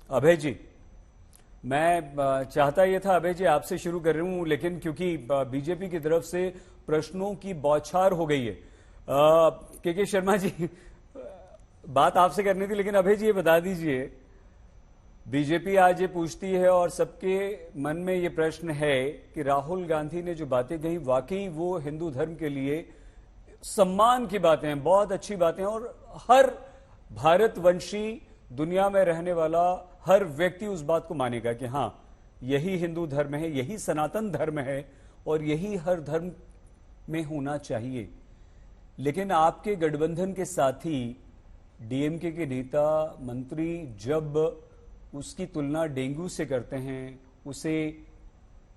अभय जी, मैं चाहता ये था अभय जी आपसे शुरू कर रहा हूं, लेकिन क्योंकि बीजेपी की तरफ से प्रश्नों की बौछार हो गई है, के शर्मा जी बात आपसे करनी थी, लेकिन अभय जी ये बता दीजिए, बीजेपी आज ये पूछती है और सबके मन में ये प्रश्न है कि राहुल गांधी ने जो बातें कही वाकई वो हिंदू धर्म के लिए सम्मान की बातें हैं, बहुत अच्छी बातें हैं, और हर भारतवंशी दुनिया में रहने वाला हर व्यक्ति उस बात को मानेगा कि हां यही हिंदू धर्म है, यही सनातन धर्म है और यही हर धर्म में होना चाहिए। लेकिन आपके गठबंधन के साथी डीएमके के नेता मंत्री जब उसकी तुलना डेंगू से करते हैं, उसे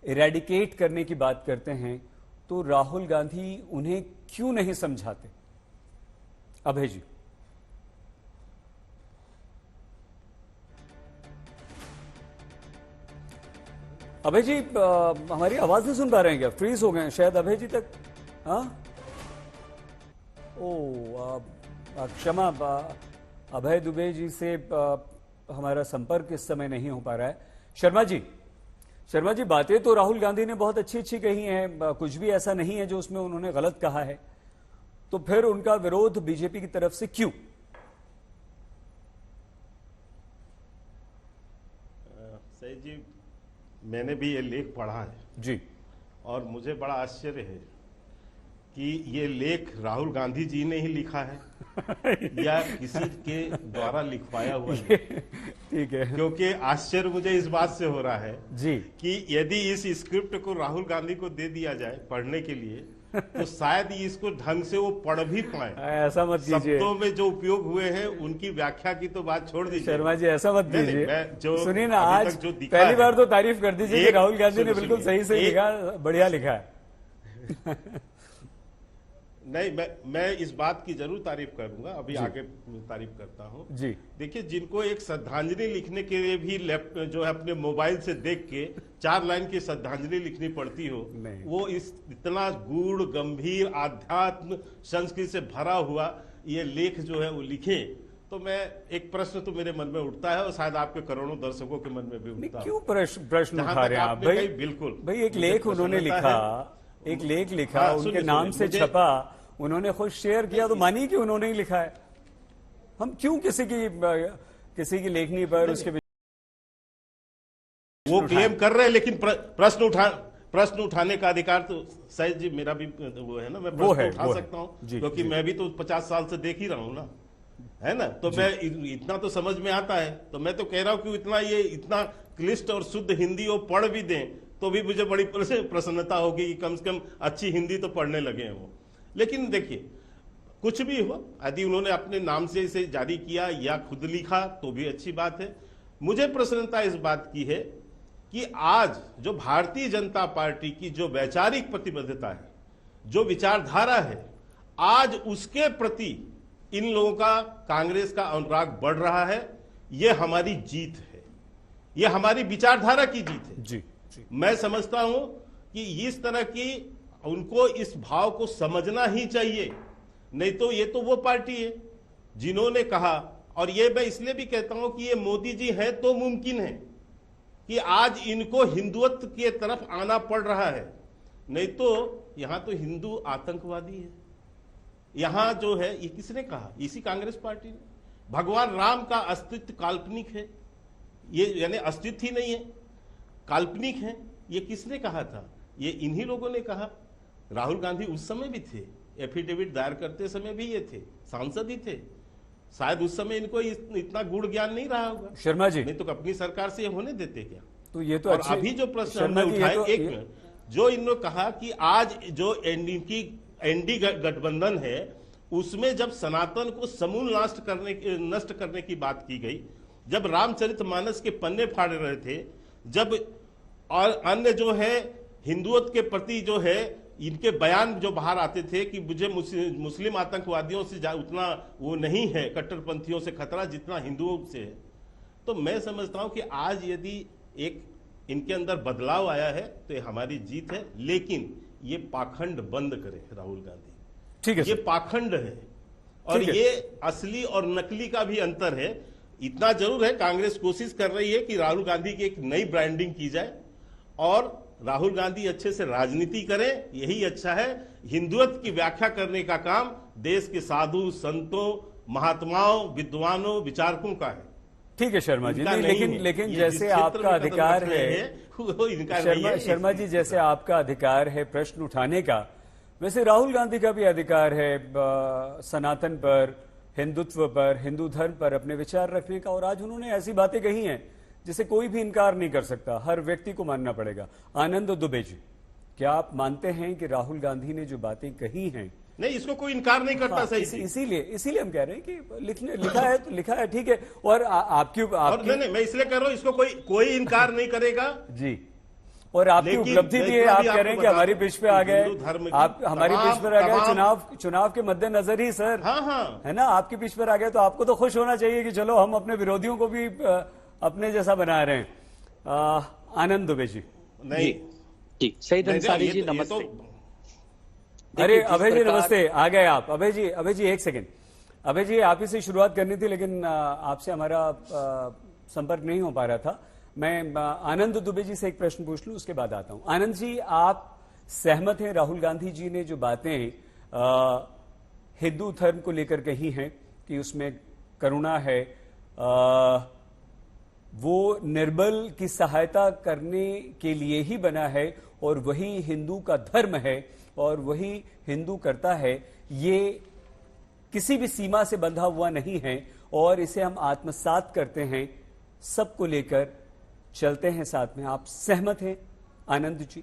इरेडिकेट करने की बात करते हैं, तो राहुल गांधी उन्हें क्यों नहीं समझाते? अभय जी। अभय जी हमारी आवाज नहीं सुन पा रहे हैं क्या? फ्रीज हो गए हैं शायद अभय जी तक। हाँ, ओ क्षमा, अभय दुबे जी से हमारा संपर्क इस समय नहीं हो पा रहा है। शर्मा जी, बातें तो राहुल गांधी ने बहुत अच्छी अच्छी कही हैं, कुछ भी ऐसा नहीं है जो उसमें उन्होंने गलत कहा है, तो फिर उनका विरोध बीजेपी की तरफ से क्यों? सही जी, मैंने भी ये लेख पढ़ा है जी, और मुझे बड़ा आश्चर्य है कि ये लेख राहुल गांधी जी ने ही लिखा है या किसी के द्वारा लिखवाया हुआ है। ठीक है, क्योंकि आश्चर्य मुझे इस बात से हो रहा है जी कि यदि इस स्क्रिप्ट को राहुल गांधी को दे दिया जाए पढ़ने के लिए तो शायद इसको ढंग से वो पढ़ भी पाए। ऐसा मत कीजिए, शब्दों में जो उपयोग हुए हैं उनकी व्याख्या की तो बात छोड़ दीजिए। शर्मा जी ऐसा मत कीजिए, सुनिए ना, आज जो पहली बार तो तारीफ कर दीजिए कि राहुल गांधी ने बिल्कुल सही से लिखा, बढ़िया लिखा है। नहीं, मैं इस बात की जरूर तारीफ करूंगा, अभी आगे तारीफ करता हूं जी। देखिए, जिनको एक श्रद्धांजलि लिखने के लिए भी जो है अपने मोबाइल से देख के 4 लाइन की श्रद्धांजलि लिखनी पड़ती हो, वो इस इतना गूढ़ गंभीर आध्यात्म संस्कृति से भरा हुआ ये लेख जो है वो लिखे, तो मैं एक प्रश्न तो मेरे मन में उठता है और शायद आपके करोड़ों दर्शकों के मन में भी उठता है। क्यों प्रश्न उठा रहे हैं आप भाई? बिल्कुल भाई, एक लेख उन्होंने लिखा, एक लेख लिखा, उनके नाम से छपा, उन्होंने खुद शेयर किया, तो मानिए कि उन्होंने ही लिखा है। हम क्यों किसी की लेखनी पर उसके वो क्लेम कर रहे हैं, लेकिन प्रश्न उठाने का अधिकार तो सही जी मेरा भी वो है ना, मैं प्रश्न उठा सकता हूँ क्योंकि मैं भी तो 50 साल से देख ही रहा हूँ ना, है ना, तो मैं इतना तो समझ में आता है। तो मैं तो कह रहा हूँ कि इतना क्लिष्ट और शुद्ध हिंदी वो पढ़ भी दें तो भी मुझे बड़ी प्रसन्नता होगी कि कम से कम अच्छी हिंदी तो पढ़ने लगे हैं वो। लेकिन देखिए, कुछ भी हो, यदि उन्होंने अपने नाम से इसे जारी किया या खुद लिखा तो भी अच्छी बात है। मुझे प्रसन्नता इस बात की है कि आज जो भारतीय जनता पार्टी की जो वैचारिक प्रतिबद्धता है, जो विचारधारा है, आज उसके प्रति इन लोगों का, कांग्रेस का अनुराग बढ़ रहा है। ये हमारी जीत है, ये हमारी विचारधारा की जीत है जी। मैं समझता हूं कि इस तरह की उनको इस भाव को समझना ही चाहिए, नहीं तो ये तो वो पार्टी है जिन्होंने कहा, और ये मैं इसलिए भी कहता हूं कि ये मोदी जी हैं तो मुमकिन है कि आज इनको हिंदुत्व की तरफ आना पड़ रहा है, नहीं तो यहां तो हिंदू आतंकवादी है। यहां जो है, ये किसने कहा? इसी कांग्रेस पार्टी ने। भगवान राम का अस्तित्व काल्पनिक है, ये यानी अस्तित्व ही नहीं है, काल्पनिक है, ये किसने कहा था? ये इन्हीं लोगों ने कहा। राहुल गांधी उस समय भी थे, एफिडेविट दायर करते समय भी ये थे, सांसद ही थे, शायद उस समय इनको इतना गूढ़ ज्ञान नहीं रहा होगा। शर्मा जी, नहीं तो अपनी सरकार से ये होने देते क्या? तो ये तो और अभी जो प्रश्न हमने उठाए, एक मिनट, जो इन्होंने कहा कि आज जो एनडी गठबंधन है उसमें जब सनातन को समूल नष्ट करने की बात की गई, जब रामचरितमानस के पन्ने फाड़ रहे थे, जब और अन्य जो है हिंदुत्व के प्रति जो है इनके बयान जो बाहर आते थे कि मुझे मुस्लिम आतंकवादियों से उतना वो नहीं है, कट्टरपंथियों से खतरा जितना हिंदुओं से है, तो मैं समझता हूं कि आज यदि एक इनके अंदर बदलाव आया है तो ये हमारी जीत है। लेकिन ये पाखंड बंद करें राहुल गांधी, ठीक है, ये पाखंड है और ये असली और नकली का भी अंतर है। इतना जरूर है, कांग्रेस कोशिश कर रही है कि राहुल गांधी की एक नई ब्रांडिंग की जाए और राहुल गांधी अच्छे से राजनीति करें, यही अच्छा है। हिंदुत्व की व्याख्या करने का काम देश के साधु संतों, महात्माओं, विद्वानों, विचारकों का है। ठीक है शर्मा जी, लेकिन जैसे आपका अधिकार है शर्मा जी, जैसे आपका अधिकार है प्रश्न उठाने का, वैसे राहुल गांधी का भी अधिकार है सनातन पर, हिंदुत्व पर, हिंदू धर्म पर अपने विचार रखने का। और आज उन्होंने ऐसी बातें कही हैं जिसे कोई भी इनकार नहीं कर सकता, हर व्यक्ति को मानना पड़ेगा। आनंद दुबे जी, क्या आप मानते हैं कि राहुल गांधी ने जो बातें कही हैं, नहीं, इसको कोई इनकार नहीं करता। सही, इसीलिए हम कह रहे हैं कि लिखा है तो लिखा है, ठीक है। और आपकी नहीं, मैं इसलिए कह रहा हूं, इसको कोई इनकार नहीं करेगा जी। और आपकी उपलब्धि भी है, आप कह रहे हैं कि हमारी पिच पे आ गए, आप हमारी पिच पर आ गए, चुनाव के मद्देनजर ही सर, हाँ, है ना, आपकी पिच पर आ गए, तो आपको तो खुश होना चाहिए कि चलो हम अपने विरोधियों को भी अपने जैसा बना रहे हैं। आनंद दुबे जी। नहीं ठीक, सईद अंसारी जी नमस्ते। अरे अभय जी नमस्ते, आ गए आप। अभय जी एक सेकंड, अभय जी आप ही से शुरुआत करनी थी, लेकिन आपसे हमारा संपर्क नहीं हो पा रहा था। मैं आनंद दुबे जी से एक प्रश्न पूछ लूं, उसके बाद आता हूं। आनंद जी, आप सहमत हैं राहुल गांधी जी ने जो बातें हिंदू धर्म को लेकर कही हैं कि उसमें करुणा है, वो निर्बल की सहायता करने के लिए ही बना है और वही हिंदू का धर्म है और वही हिंदू करता है, ये किसी भी सीमा से बंधा हुआ नहीं है और इसे हम आत्मसात करते हैं, सबको लेकर चलते हैं साथ में। आप सहमत हैं आनंद जी?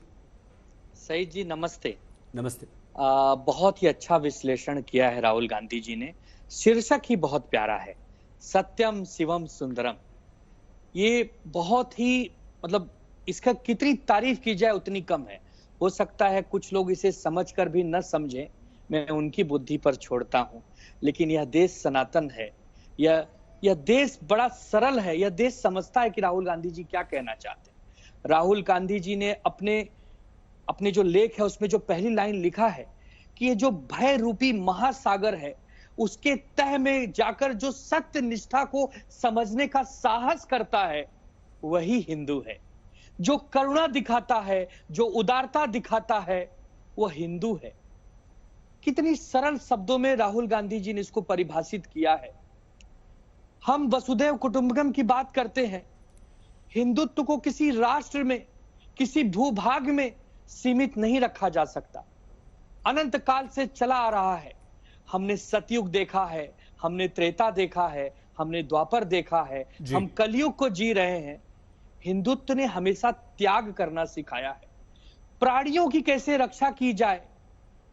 सईद जी नमस्ते। नमस्ते। बहुत ही अच्छा विश्लेषण किया है राहुल गांधी जी ने। शीर्षक ही बहुत प्यारा है, सत्यम शिवम सुंदरम। ये बहुत ही मतलब इसका कितनी तारीफ की जाए उतनी कम है। हो सकता है कुछ लोग इसे समझकर भी न समझें, मैं उनकी बुद्धि पर छोड़ता हूं, लेकिन यह देश सनातन है, यह देश बड़ा सरल है, यह देश समझता है कि राहुल गांधी जी क्या कहना चाहते हैं। राहुल गांधी जी ने अपने जो लेख है उसमें जो पहली लाइन लिखा है कि ये जो भय रूपी महासागर है उसके तह में जाकर जो सत्य निष्ठा को समझने का साहस करता है वही हिंदू है। जो करुणा दिखाता है, जो उदारता दिखाता है, वह हिंदू है। कितनी सरल शब्दों में राहुल गांधी जी ने इसको परिभाषित किया है। हम वसुधैव कुटुंबकम की बात करते हैं। हिंदुत्व को किसी राष्ट्र में, किसी भूभाग में सीमित नहीं रखा जा सकता। अनंत काल से चला आ रहा है। हमने सतयुग देखा है, हमने त्रेता देखा है, हमने द्वापर देखा है, हम कलयुग को जी रहे हैं। हिंदुत्व ने हमेशा त्याग करना सिखाया है। प्राणियों की कैसे रक्षा की जाए,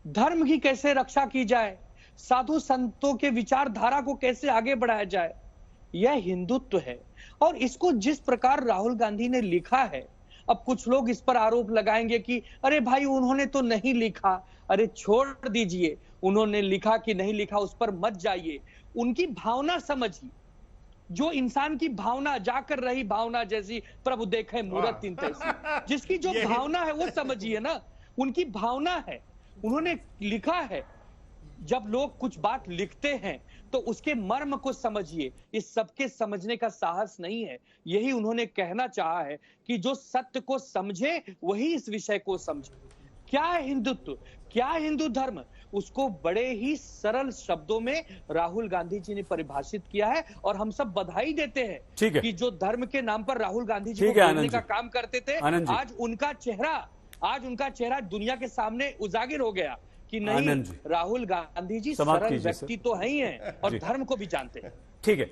धर्म की कैसे रक्षा की जाए, साधु संतों के विचारधारा को कैसे आगे बढ़ाया जाए, यह हिंदुत्व है। और इसको जिस प्रकार राहुल गांधी ने लिखा है, अब कुछ लोग इस पर आरोप लगाएंगे कि अरे भाई उन्होंने तो नहीं लिखा। अरे छोड़ दीजिए, उन्होंने लिखा कि नहीं लिखा उस पर मत जाइए, उनकी भावना समझिए। जो इंसान की भावना जाकर रही भावना जैसी प्रभु देखे मूरत तीन तैसी, जिसकी जो भावना है वो समझिए ना, उनकी भावना है, उन्होंने लिखा है। जब लोग कुछ बात लिखते हैं तो उसके मर्म को समझिए, इस सबके समझने का साहस नहीं है। यही उन्होंने कहना चाहा है कि जो सत्य को समझे वही इस विषय को समझे। क्या है हिंदुत्व, क्या है हिंदू धर्म, उसको बड़े ही सरल शब्दों में राहुल गांधी जी ने परिभाषित किया है। और हम सब बधाई देते हैं कि जो धर्म के नाम पर राहुल गांधी जी को बोलने का काम करते थे, आज उनका चेहरा दुनिया के सामने उजागर हो गया कि नहीं, राहुल गांधी जी सरल व्यक्ति तो है ही हैं और धर्म को भी जानते हैं। ठीक है।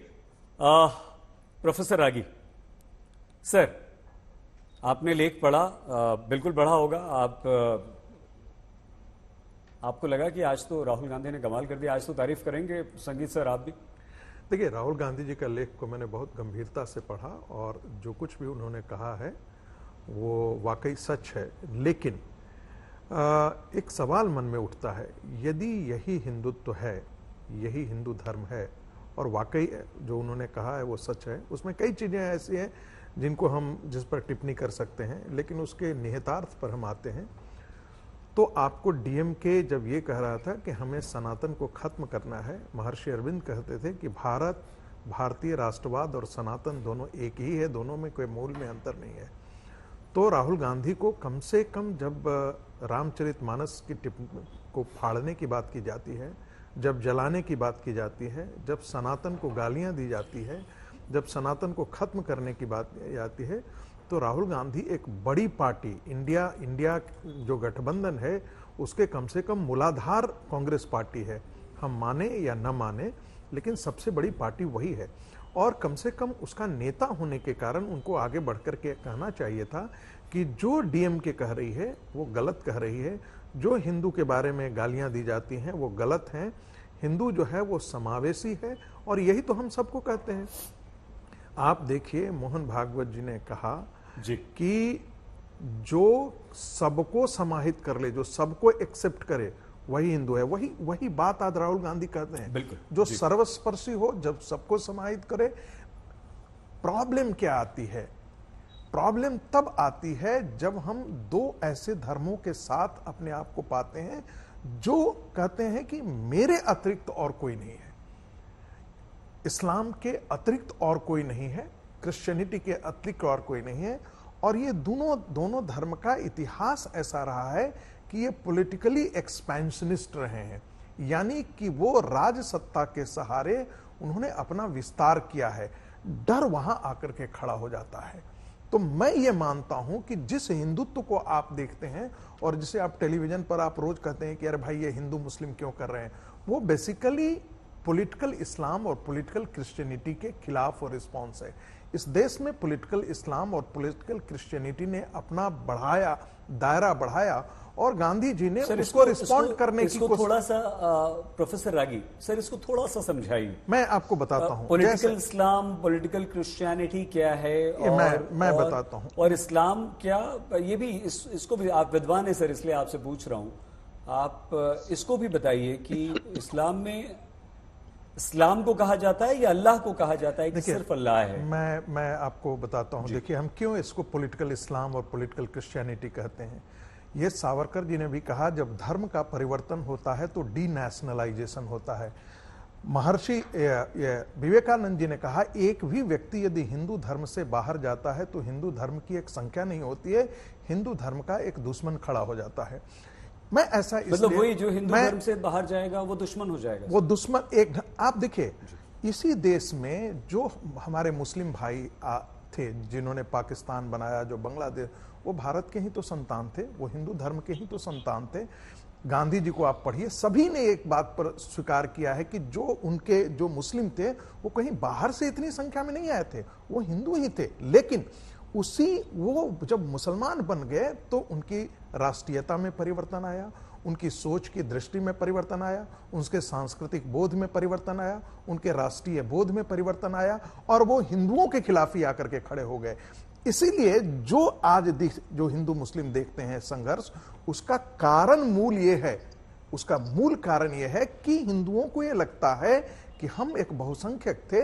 प्रोफेसर रागी सर, आपने लेख पढ़ा, बिल्कुल पढ़ा होगा। आपको लगा कि आज तो राहुल गांधी ने कमाल कर दिया, आज तो तारीफ करेंगे संगीत सर आप भी? देखिए, राहुल गांधी जी का लेख को मैंने बहुत गंभीरता से पढ़ा और जो कुछ भी उन्होंने कहा है वो वाकई सच है। लेकिन एक सवाल मन में उठता है, यदि यही हिंदुत्व है, यही हिंदू धर्म है और वाकई जो उन्होंने कहा है वो सच है, उसमें कई चीज़ें ऐसी हैं जिस पर टिप्पणी कर सकते हैं, लेकिन उसके निहितार्थ पर हम आते हैं तो आपको डीएमके जब ये कह रहा था कि हमें सनातन को खत्म करना है, महर्षि अरविंद कहते थे कि भारत भारतीय राष्ट्रवाद और सनातन दोनों एक ही है, दोनों में कोई मूल में अंतर नहीं है। तो राहुल गांधी को कम से कम जब रामचरितमानस की टिप्पणी को फाड़ने की बात की जाती है, जब जलाने की बात की जाती है, जब सनातन को गालियां दी जाती है, जब सनातन को खत्म करने की बात आती है, तो राहुल गांधी एक बड़ी पार्टी इंडिया जो गठबंधन है उसके कम से कम मूलाधार कांग्रेस पार्टी है। हम माने या न माने, लेकिन सबसे बड़ी पार्टी वही है। और कम से कम उसका नेता होने के कारण उनको आगे बढ़कर के कहना चाहिए था कि जो डीएमके कह रही है वो गलत कह रही है, जो हिंदू के बारे में गालियां दी जाती हैं वो गलत हैं। हिंदू जो है वो समावेशी है, और यही तो हम सबको कहते हैं। आप देखिए, मोहन भागवत जी ने कहा जी कि जो सबको समाहित कर ले, जो सबको एक्सेप्ट करे, वही हिंदू है। वही बात आज राहुल गांधी कहते हैं। बिल्कुल, जो सर्वस्पर्शी हो, जब सबको समाहित करे। प्रॉब्लम क्या आती है? प्रॉब्लम तब आती है जब हम दो ऐसे धर्मों के साथ अपने आप को पाते हैं जो कहते हैं कि मेरे अतिरिक्त और कोई नहीं है, इस्लाम के अतिरिक्त और कोई नहीं है, क्रिश्चियनिटी के अतिरिक्त और कोई नहीं है। और ये दोनों धर्म का इतिहास ऐसा रहा है कि ये पॉलिटिकली एक्सपेंशनिस्ट रहे हैं, यानी कि वो राज सत्ता के सहारे उन्होंने अपना विस्तार किया है। डर वहां आकर के खड़ा हो जाता है। तो मैं ये मानता हूं कि जिस हिंदुत्व को आप देखते हैं और जिसे आप टेलीविजन पर आप रोज कहते हैं कि अरे भाई ये हिंदू मुस्लिम क्यों कर रहे हैं, वो बेसिकली पॉलिटिकल इस्लाम और पॉलिटिकल क्रिश्चियनिटी के खिलाफ और रिस्पॉन्स है। इस देश में पॉलिटिकल इस्लाम और पॉलिटिकल क्रिश्चियनिटी ने अपना दायरा बढ़ाया, और गांधी जी ने उसको रिस्पॉन्ड करने की कोशिश। थोड़ा सा प्रोफेसर रागी सर, इसको थोड़ा सा समझाइए। मैं आपको बताता हूं पॉलिटिकल इस्लाम, पॉलिटिकल क्रिश्चियनिटी क्या है, मैं बताता हूं। और इस्लाम क्या, ये भी इसको भी, आप विद्वान है सर इसलिए आपसे पूछ रहा हूं, आप इसको भी बताइए कि इस्लाम में इस्लाम को कहा जाता है या अल्लाह को कहा जाता है कि सिर्फ अल्लाह है? मैं आपको बताता हूं। देखिए, हम क्यों इसको पॉलिटिकल इस्लाम और पॉलिटिकल क्रिश्चियनिटी कहते हैं। ये सावरकर जी ने भी कहा, जब धर्म का परिवर्तन होता है तो डीनेशनलाइजेशन होता है। महर्षि विवेकानंद जी ने कहा, एक भी व्यक्ति यदि हिंदू धर्म से बाहर जाता है तो हिंदू धर्म की एक संख्या नहीं होती है, हिंदू धर्म का एक दुश्मन खड़ा हो जाता है। मैं ऐसा मतलब वही जो हिंदू धर्म से बाहर जाएगा वो दुश्मन हो जाएगा। वो दुश्मन एक, आप देखिए इसी देश में जो हमारे मुस्लिम भाई थे जिन्होंने पाकिस्तान बनाया, जो बांग्लादेश, वो भारत के ही तो संतान थे, वो हिंदू धर्म के ही तो संतान थे। गांधी जी को आप पढ़िए, सभी ने एक बात पर स्वीकार किया है कि जो मुस्लिम थे वो कहीं बाहर से इतनी संख्या में नहीं आए थे, वो हिंदू ही थे। लेकिन वो जब मुसलमान बन गए तो उनकी राष्ट्रीयता में परिवर्तन आया, उनकी सोच की दृष्टि में परिवर्तन आया, उनके सांस्कृतिक बोध में परिवर्तन आया, उनके राष्ट्रीय बोध में परिवर्तन आया, और वो हिंदुओं के खिलाफ ही आकर के खड़े हो गए। इसीलिए जो आज जो हिंदू मुस्लिम देखते हैं संघर्ष, उसका मूल कारण यह है कि हिंदुओं को यह लगता है कि हम एक बहुसंख्यक थे,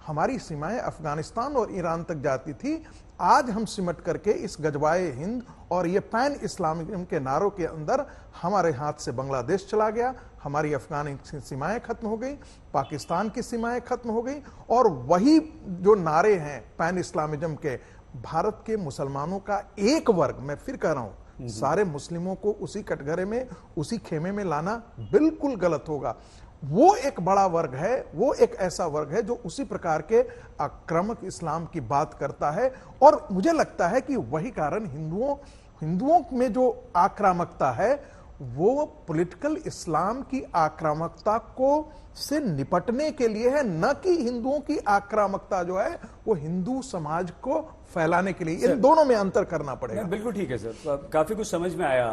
हमारी सीमाएं अफगानिस्तान और ईरान तक जाती थी। आज हम सिमट करके इस गजवाए हिंद और ये पैन इस्लामिज्म के नारों के अंदर हमारे हाथ से बांग्लादेश चला गया, हमारी अफगान सीमाएं खत्म हो गई, पाकिस्तान की सीमाएं खत्म हो गई, और वही जो नारे हैं पैन इस्लामिज्म के, भारत के मुसलमानों का एक वर्ग, मैं फिर कह रहा हूं, सारे मुस्लिमों को उसी कटघरे में, उसी खेमे में लाना बिल्कुल गलत होगा। वो एक बड़ा वर्ग है, वो एक ऐसा वर्ग है जो उसी प्रकार के आक्रामक इस्लाम की बात करता है। और मुझे लगता है कि वही कारण हिंदुओं में जो आक्रामकता है वो पॉलिटिकल इस्लाम की आक्रामकता को से निपटने के लिए है, न कि हिंदुओं की आक्रामकता जो है वो हिंदू समाज को फैलाने के लिए। इन दोनों में अंतर करना पड़ेगा। बिल्कुल ठीक है सर, काफी कुछ समझ में आया।